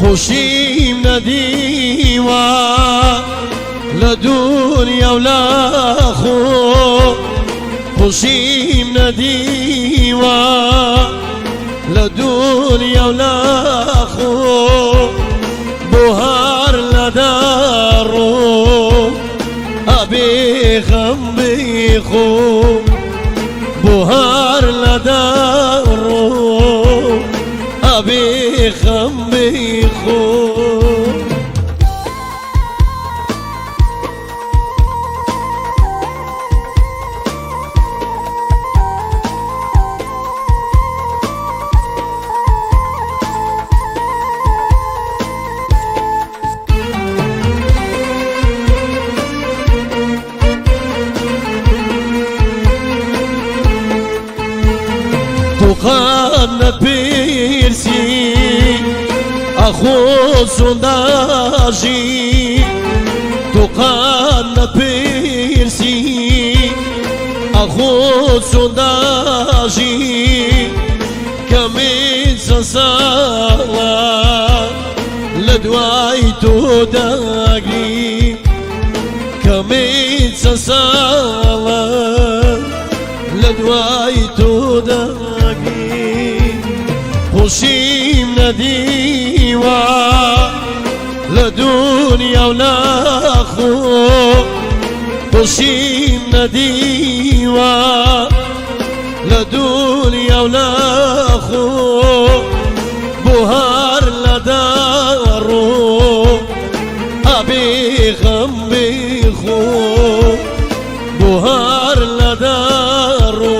خوشیم ندیوە لە دنیا و لە خۆ خوشیم ندیوە لە دنیا و لە خۆ بۆ هەر لەدەڕۆ ئەبێ خەم بخۆ بۆ هەر لەدەڕۆ ئەبێ خەم بخۆ قد نپرسی اخو سنداجی تو قد نپرسی اخو سنداجی کمی سسالا لدوای تو داگی کمی سسالا لدوای تو داگی خوشیم ندیوە لە دنیا و لە خۆ خوشیم ندیوە لە دنیا و لە خۆ بۆ هەر لەدەڕۆ ئەبێ خەم بخۆ بۆ هەر لەدەڕۆ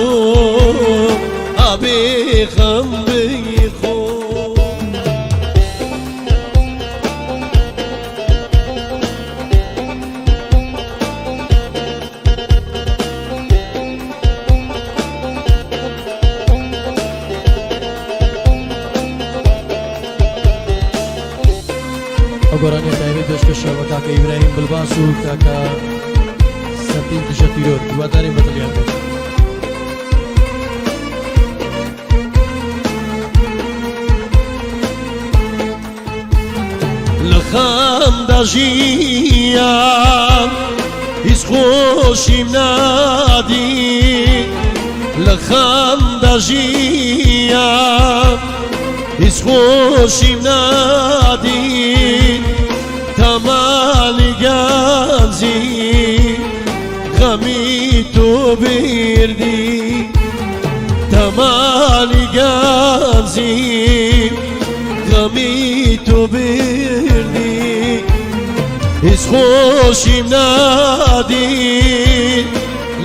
ئەبێ خەم گۆرانی تایبەت پێشکەشە بە کاکە ئیبراهیم بلباس و کاکە سەرتین دژە تیرۆر هیوادارین بەدڵیان بێت. لە خەمدا ژیان هیچ خۆشیم نادی لە خەمدا ژیان هیچ خۆشیم نادی تەمالی گەنجی غەمی تۆ بردی تەمالی گەنجی غەمی تۆ بردی هیچ خۆشیم نادی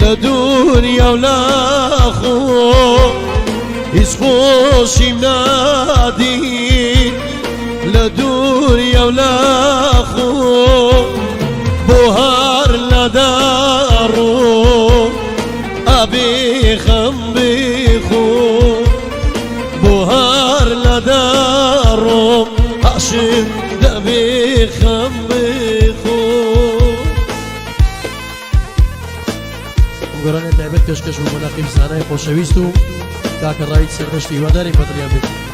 لە دنیا و لە خۆ هیچ خۆشیم نادی لە دنیا و لە خۆ بۆ هەر لەدەڕۆ ئەبێ خەم بخۆ بۆ هەر لەدەڕۆ عاشق دەبێ خەم بخۆ. گۆرانی تایبەت پێشکەش بوو بۆ نەقیب زانای خۆشەویست و کاکە ڕاوی سەربەشتی هیوادارین بەدڵیان بێت.